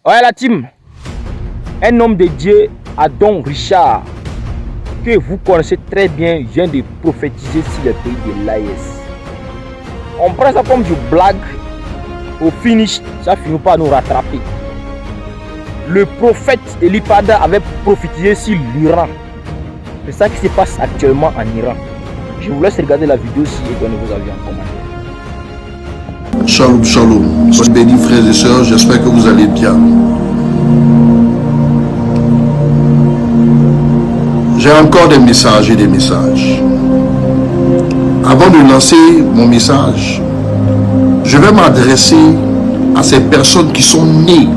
Ouais la team, un homme de Dieu, Adon Richard, que vous connaissez très bien, vient de prophétiser sur le pays de l'AES. On prend ça comme du blague, au finish, ça finit pas à nous rattraper. Le prophète Elipada avait prophétisé sur l'Iran. C'est ça qui se passe actuellement en Iran. Je vous laisse regarder la vidéo si et donner vos avis en commentaire. Shalom, shalom. Soyez bénis frères et sœurs, j'espère que vous allez bien. J'ai encore des messages et des messages. Avant de lancer mon message, je vais m'adresser à ces personnes qui sont nées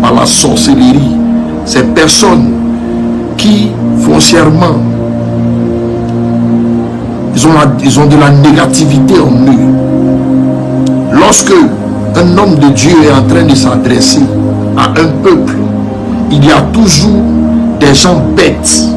par la sorcellerie, ces personnes qui foncièrement ils ont de la négativité en eux. Lorsque un homme de Dieu est en train de s'adresser à un peuple, il y a toujours des gens bêtes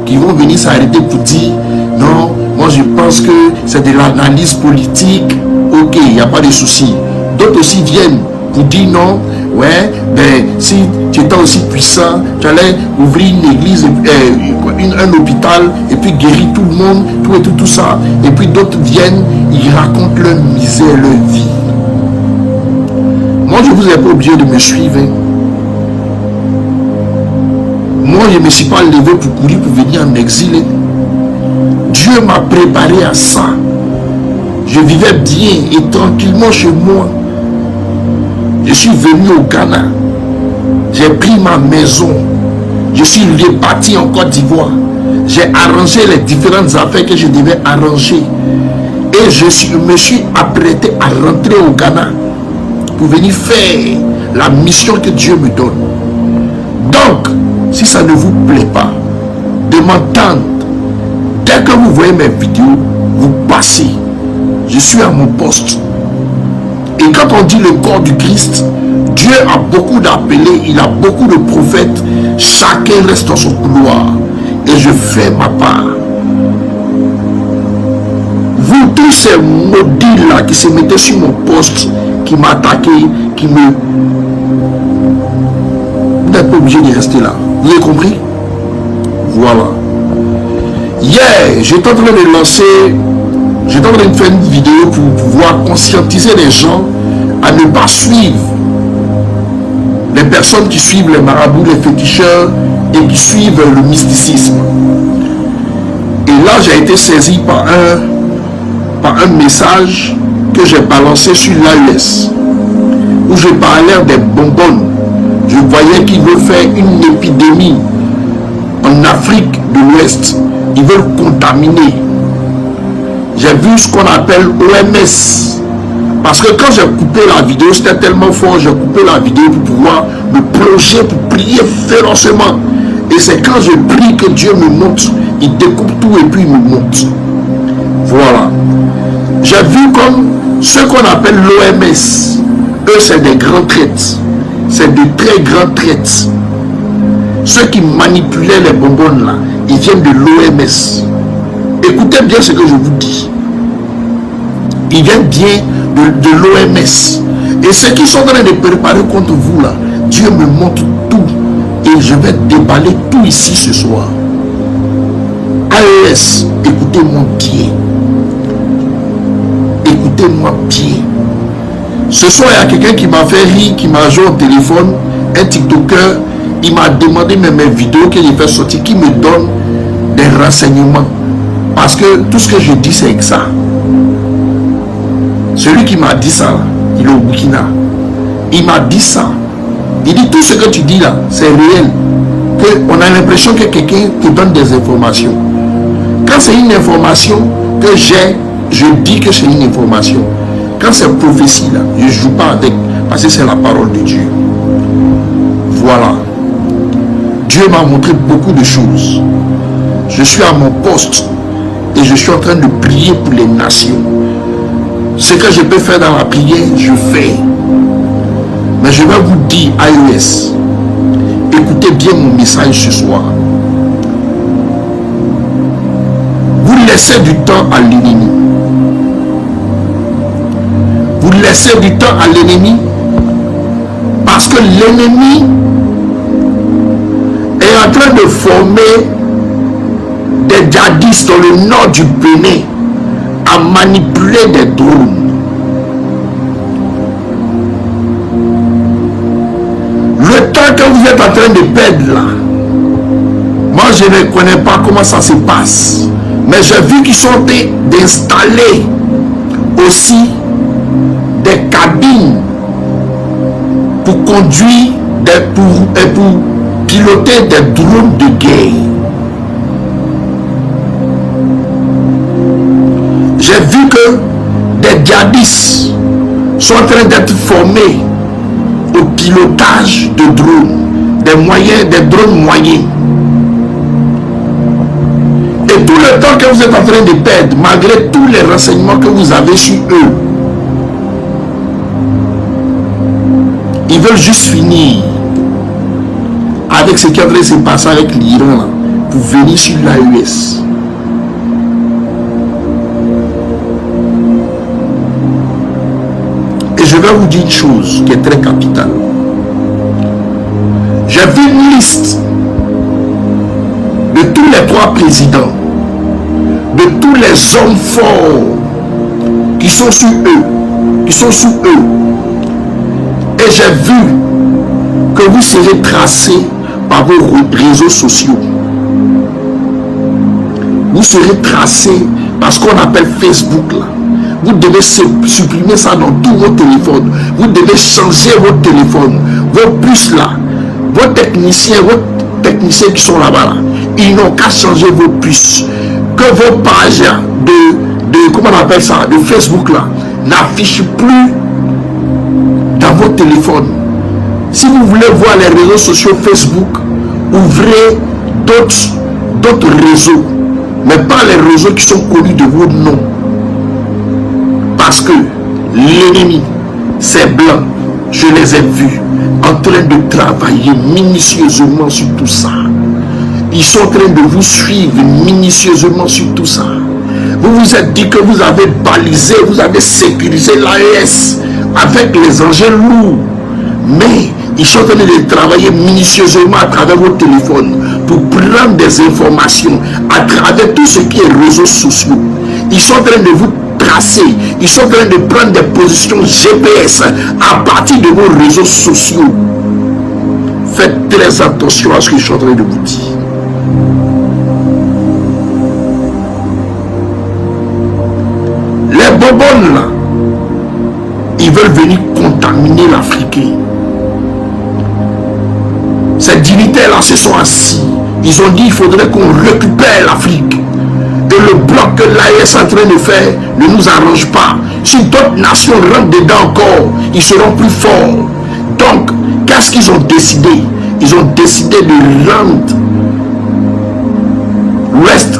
qui vont venir s'arrêter pour dire non, moi je pense que c'est de l'analyse politique, ok, il n'y a pas de souci. D'autres aussi viennent pour dire non, ouais, ben si tu étais aussi puissant, tu allais ouvrir une église, un hôpital et puis guérir tout le monde, tout ça. Et puis d'autres viennent, ils racontent leur misère, leur vie. Moi je ne vous ai pas obligé de me suivre. Moi je ne me suis pas levé pour courir pour venir en exil. Dieu m'a préparé à ça. Je vivais bien et tranquillement chez moi. Je suis venu au Ghana. J'ai pris ma maison. Je suis reparti en Côte d'Ivoire. J'ai arrangé les différentes affaires que je devais arranger. Et je me suis apprêté à rentrer au Ghana pour venir faire la mission que Dieu me donne. Donc, si ça ne vous plaît pas de m'entendre, dès que vous voyez mes vidéos, vous passez. Je suis à mon poste. Et quand on dit le corps du Christ, Dieu a beaucoup d'appelés, il a beaucoup de prophètes, chacun reste dans son couloir. Et je fais ma part. Vous tous ces maudits là qui se mettaient sur mon poste, qui m'attaquaient, qui me... Vous n'êtes pas obligé de rester là. Vous avez compris? Voilà. Hier, j'étais en train de lancer... J'étais en train de faire une vidéo pour pouvoir conscientiser les gens à ne pas suivre les personnes qui suivent les marabouts, les féticheurs et qui suivent le mysticisme. Et là, j'ai été saisi par un message que j'ai balancé sur l'AES où je parlais des bonbonnes. Je voyais qu'ils veulent faire une épidémie en Afrique de l'Ouest. Ils veulent contaminer. J'ai vu ce qu'on appelle OMS. Parce que quand j'ai coupé la vidéo, c'était tellement fort, j'ai coupé la vidéo pour pouvoir me plonger, pour prier férocement. Et c'est quand je prie que Dieu me montre. Il découpe tout et puis il me montre. Voilà. J'ai vu comme ce qu'on appelle l'OMS. Eux, c'est des grands traites. C'est de très grands traites. Ceux qui manipulaient les bonbonnes là, ils viennent de l'OMS. Écoutez bien ce que je vous dis. Ils viennent bien de l'OMS. Et ceux qui sont en train de préparer contre vous là, Dieu me montre tout. Et je vais déballer tout ici ce soir. AES, écoutez-moi bien. Écoutez-moi bien. Ce soir, il y a quelqu'un qui m'a fait rire, qui m'a joué au téléphone, un TikToker. Il m'a demandé même mes vidéos que j'ai fait sortir, qui me donne des renseignements. Parce que tout ce que je dis, c'est que ça. Celui qui m'a dit ça, il est au Burkina. Il m'a dit ça. Il dit tout ce que tu dis là, c'est réel. On a l'impression que quelqu'un te donne des informations. Quand c'est une information que j'ai, je dis que c'est une information. Quand c'est prophétie là, je ne joue pas avec, parce que c'est la parole de Dieu. Voilà. Dieu m'a montré beaucoup de choses. Je suis à mon poste et je suis en train de prier pour les nations. Ce que je peux faire dans la prière, je fais. Mais je vais vous dire, AES, écoutez bien mon message ce soir. Vous laissez du temps à l'ennemi. Vous laissez du temps à l'ennemi que l'ennemi est en train de former des djihadistes dans le nord du Bénin à manipuler des drones. Le temps que vous êtes en train de perdre là, moi je ne connais pas comment ça se passe, mais j'ai vu qu'ils sont en train d'installer aussi des cabines pour conduire, pour piloter des drones de guerre. J'ai vu que des djihadistes sont en train d'être formés au pilotage de drones, des drones moyens. Et tout le temps que vous êtes en train de perdre, malgré tous les renseignements que vous avez sur eux, ils veulent juste finir avec ce qui est en train de se passer avec l'Iran pour venir sur l'AES. Et je vais vous dire une chose qui est très capitale. J'ai vu une liste de tous les 3 présidents, de tous les hommes forts qui sont sous eux, et j'ai vu que vous serez tracés par vos réseaux sociaux. Vous serez tracés par ce qu'on appelle Facebook là. Vous devez supprimer ça dans tous vos téléphones. Vous devez changer vos téléphones, vos puces là, vos techniciens qui sont là-bas là, ils n'ont qu'à changer vos puces. Que vos pages de comment on appelle ça, de Facebook là, n'affichent plus dans vos téléphones. Si vous voulez voir les réseaux sociaux Facebook, ouvrez d'autres réseaux, mais pas les réseaux qui sont connus de vos noms. Parce que l'ennemi, ces blancs, je les ai vus en train de travailler minutieusement sur tout ça. Ils sont en train de vous suivre minutieusement sur tout ça. Vous vous êtes dit que vous avez balisé, vous avez sécurisé l'AES avec les engins lourds. Mais ils sont en train de travailler minutieusement à travers vos téléphones pour prendre des informations à travers tout ce qui est réseaux sociaux. Ils sont en train de vous tracer, ils sont en train de prendre des positions GPS à partir de vos réseaux sociaux. Faites très attention à ce que je suis en train de vous dire. Les bonbonnes là, ils veulent venir contaminer l'Africain. Ces dignitaires là se sont assis. Ils ont dit qu'il faudrait qu'on récupère l'Afrique. Et le bloc que l'AES est en train de faire ne nous arrange pas. Si d'autres nations rentrent dedans encore, ils seront plus forts. Donc, qu'est-ce qu'ils ont décidé? Ils ont décidé de rendre l'Ouest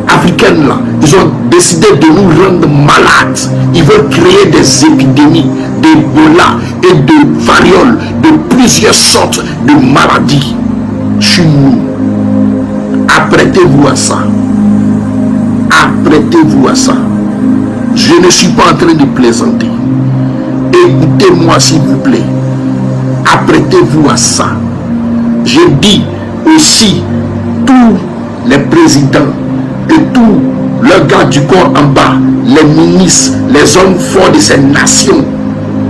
africaine là. Ils ont décidé de nous rendre malades. Ils veulent créer des épidémies d'Ebola et de variole, de plusieurs sortes de maladies chez nous. Apprêtez-vous à ça. Apprêtez-vous à ça. Je ne suis pas en train de plaisanter. Écoutez-moi s'il vous plaît. Apprêtez-vous à ça. Je dis aussi tous les présidents et tous leurs gars du corps en bas, les ministres, les hommes forts de ces nations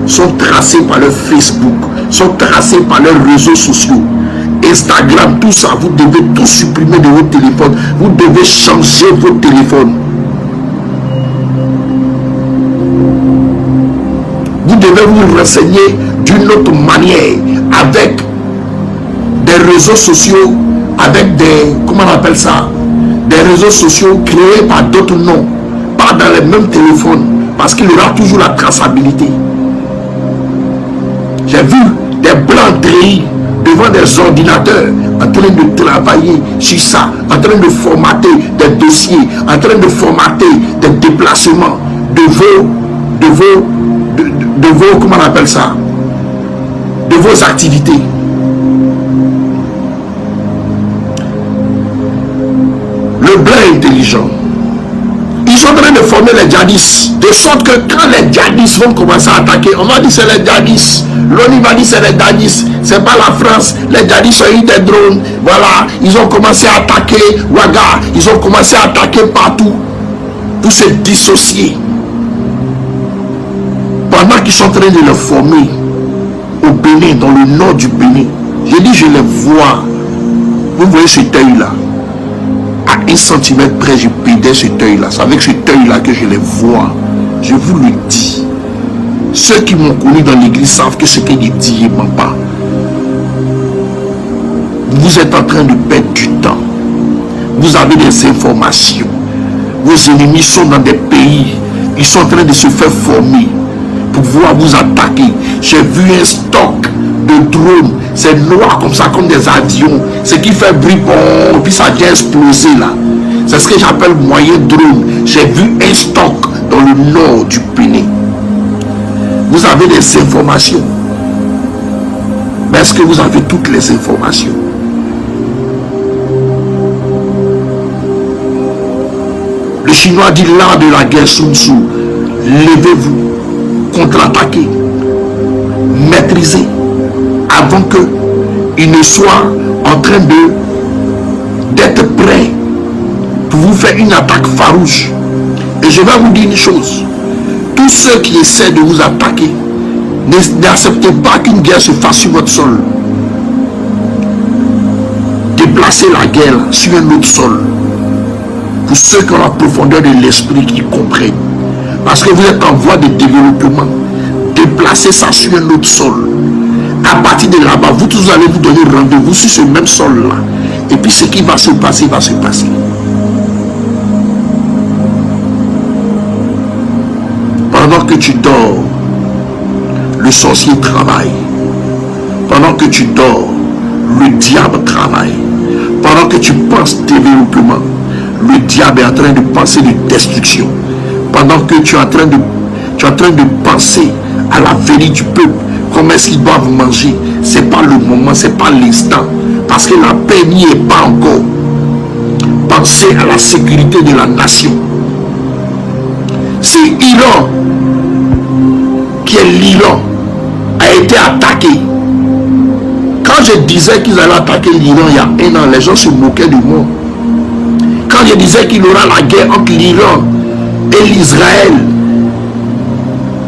sont tracés par leur Facebook, sont tracés par leurs réseaux sociaux. Instagram, tout ça, vous devez tout supprimer de vos téléphones. Vous devez changer vos téléphones. Vous devez vous renseigner d'une autre manière avec des réseaux sociaux, avec des, comment on appelle ça, des réseaux sociaux créés par d'autres noms, pas dans les mêmes téléphones, parce qu'il y aura toujours la traçabilité. J'ai vu des blancs trahis devant des ordinateurs en train de travailler sur ça, en train de formater des dossiers, en train de formater des déplacements de vos comment on appelle ça, de vos activités. Le blanc est intelligent. Ils sont en train de former les djihadistes. De sorte que quand les djihadistes vont commencer à attaquer, on va dire c'est les djihadistes. L'ONU va dire c'est les djihadistes. C'est pas la France. Les djihadistes ont eu des drones. Voilà. Ils ont commencé à attaquer Ouaga. Ils ont commencé à attaquer partout. Pour se dissocier. Pendant qu'ils sont en train de les former au Bénin, dans le nord du Bénin. J'ai dit je les vois. Vous voyez cet œil-là. À 1 centimètre près, je pédais cet œil-là. C'est avec cet œil-là que je les vois. Je vous le dis. Ceux qui m'ont connu dans l'église savent que ce que je dis, je ne mens pas. Vous êtes en train de perdre du temps. Vous avez des informations. Vos ennemis sont dans des pays. Ils sont en train de se faire former pour pouvoir vous attaquer. J'ai vu un stock de drones. C'est noir comme ça, comme des avions. Ce qui fait bruit, bon, puis ça vient exploser là. C'est ce que j'appelle moyen drone. J'ai vu un stock dans le nord du Bénin. Vous avez des informations. Mais est-ce que vous avez toutes les informations? Le Chinois dit l'art de la guerre Sun Tzu. Levez-vous, contre-attaquez, maîtrisez, avant qu'il ne soit en train d'être prêt pour vous faire une attaque farouche. Et je vais vous dire une chose. Tous ceux qui essaient de vous attaquer, n'acceptez pas qu'une guerre se fasse sur votre sol. Déplacez la guerre sur un autre sol. Pour ceux qui ont la profondeur de l'esprit, qui comprennent. Parce que vous êtes en voie de développement. Déplacez ça sur un autre sol. À partir de là-bas, vous tous allez vous donner rendez-vous sur ce même sol-là. Et puis ce qui va se passer, va se passer. Pendant que tu dors, le sorcier travaille. Pendant que tu dors, le diable travaille. Pendant que tu penses développement, le diable est en train de penser de destruction. Pendant que tu es en train de penser à la venue du peuple, comment est-ce qu'ils doivent manger, ce n'est pas le moment, ce n'est pas l'instant. Parce que la paix n'y est pas encore. Pensez à la sécurité de la nation. Si Iran, qui est l'Iran, a été attaqué, quand je disais qu'ils allaient attaquer l'Iran il y a 1 an, les gens se moquaient de moi. Quand je disais qu'il y aura la guerre entre l'Iran et l'Israël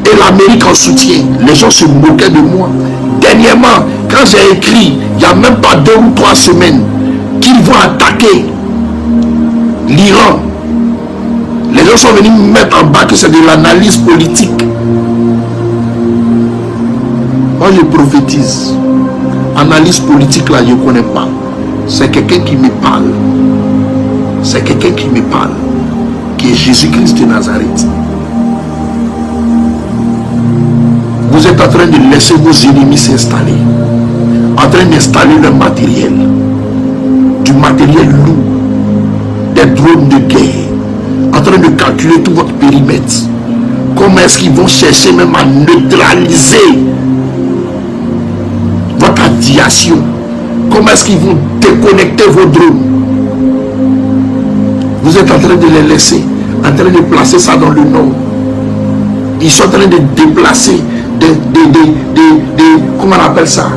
et l'Amérique en soutien, les gens se moquaient de moi. Dernièrement, quand j'ai écrit, il n'y a même pas 2 ou 3 semaines, qu'ils vont attaquer l'Iran, les gens sont venus me mettre en bas que c'est de l'analyse politique. Moi je prophétise. Analyse politique là, je ne connais pas. C'est quelqu'un qui me parle. C'est quelqu'un qui me parle, qui est Jésus-Christ de Nazareth. Vous êtes en train de laisser vos ennemis s'installer, en train d'installer le matériel, du matériel lourd, des drones de guerre, en train de calculer tout votre périmètre. Comment est-ce qu'ils vont chercher même à neutraliser votre aviation? Comment est-ce qu'ils vont déconnecter vos drones? Vous êtes en train de les laisser, en train de placer ça dans le nord. Ils sont en train de déplacer comment on appelle ça?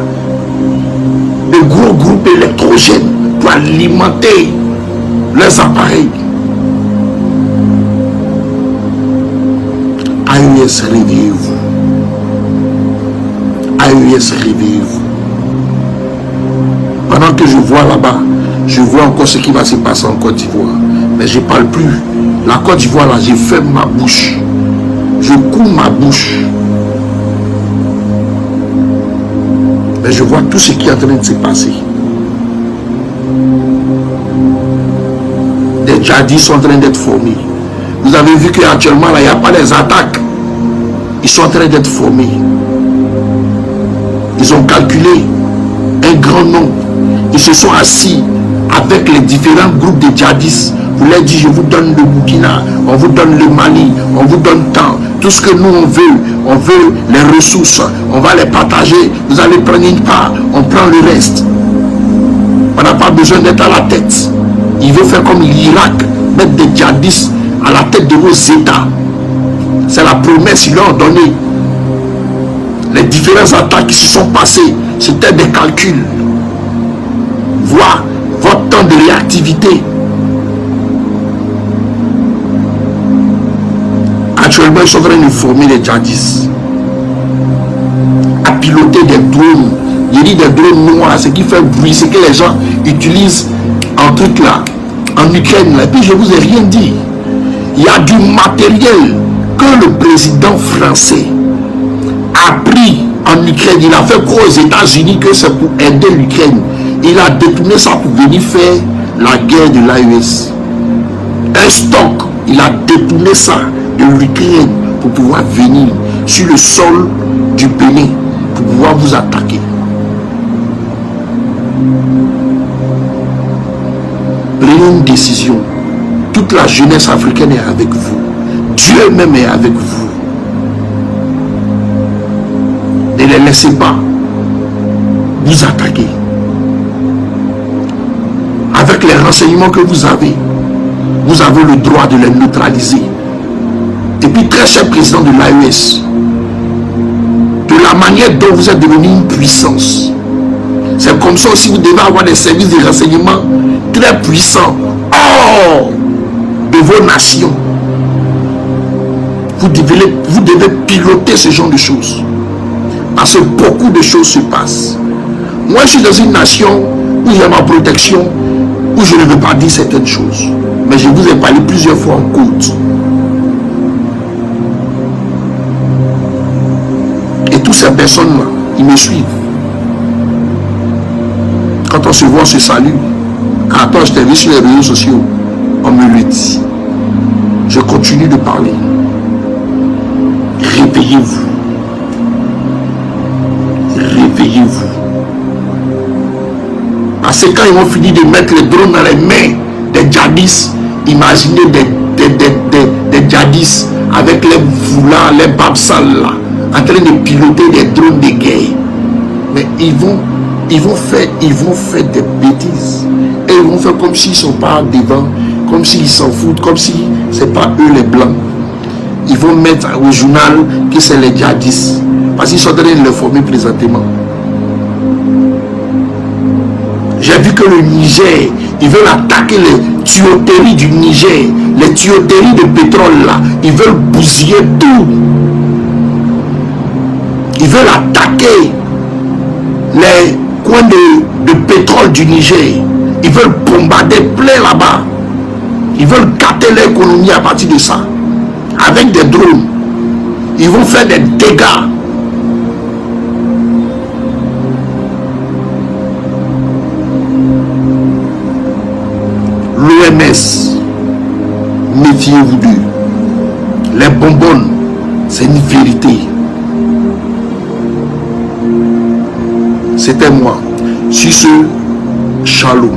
De gros groupes électrogènes pour alimenter leurs appareils. AES, réveillez-vous. AES, réveillez-vous. Pendant que je vois là-bas, je vois encore ce qui va se passer en Côte d'Ivoire. Mais je ne parle plus. La Côte d'Ivoire, là, je ferme ma bouche. Je couds ma bouche. Mais je vois tout ce qui est en train de se passer. Des djihadistes sont en train d'être formés. Vous avez vu qu'actuellement, il n'y a pas des attaques. Ils sont en train d'être formés. Ils ont calculé un grand nombre. Ils se sont assis avec les différents groupes de djihadistes. Vous leur dites, je vous donne le Burkina, on vous donne le Mali, on vous donne tant. Tout ce que nous on veut les ressources, on va les partager. Vous allez prendre une part, on prend le reste. On n'a pas besoin d'être à la tête. Il veut faire comme l'Irak, mettre des djihadistes à la tête de vos États. C'est la promesse qu'ils leur ont donnée. Les différentes attaques qui se sont passées, c'était des calculs. Voir votre temps de réactivité. Actuellement, ils sont en train de former les djihadistes à piloter des drones. Il dit des drones noirs, ce qui fait bruit, c'est que les gens utilisent un truc là, en Ukraine. Là. Et puis je vous ai rien dit. Il y a du matériel que le président français a pris en Ukraine. Il a fait quoi aux États-Unis que c'est pour aider l'Ukraine. Il a détourné ça pour venir faire la guerre de l'AES. Un stock, il a détourné ça de l'Ukraine pour pouvoir venir sur le sol du Bénin pour pouvoir vous attaquer. Prenez une décision. Toute la jeunesse africaine est avec vous. Dieu même est avec vous. Ne les laissez pas vous attaquer. Avec les renseignements que vous avez le droit de les neutraliser. Et puis, très cher président de l'AES, de la manière dont vous êtes devenu une puissance, c'est comme ça aussi vous devez avoir des services de renseignement très puissants hors de vos nations. Vous devez piloter ce genre de choses. Parce que beaucoup de choses se passent. Moi, je suis dans une nation où j'ai ma protection, où je ne veux pas dire certaines choses. Mais je vous ai parlé plusieurs fois en côte. Et toutes ces personnes-là, ils me suivent. Quand on se voit, on se salue. Quand je t'ai vu sur les réseaux sociaux, on me le dit. Je continue de parler. Réveillez-vous. Réveillez-vous. Parce que quand ils vont finir de mettre les drones dans les mains des djihadistes, imaginez des djihadistes avec les foulards, les babes sales là, en train de piloter des drones de guerre. Mais ils vont faire des bêtises. Et ils vont faire comme s'ils ne sont pas devant, comme s'ils s'en foutent, comme si ce n'est pas eux les blancs. Ils vont mettre au journal que c'est les djihadistes. Parce qu'ils sont en train de les former présentement. J'ai vu que le Niger, ils veulent attaquer les tuyauteries du Niger, les tuyauteries de pétrole là, ils veulent bousiller tout. Ils veulent attaquer les coins de pétrole du Niger. Ils veulent bombarder plein là-bas. Ils veulent gâter l'économie à partir de ça. Avec des drones. Ils vont faire des dégâts. L'OMS, méfiez-vous d'eux. Les bonbonnes, c'est une vérité. C'était moi. Sur ce, shalom.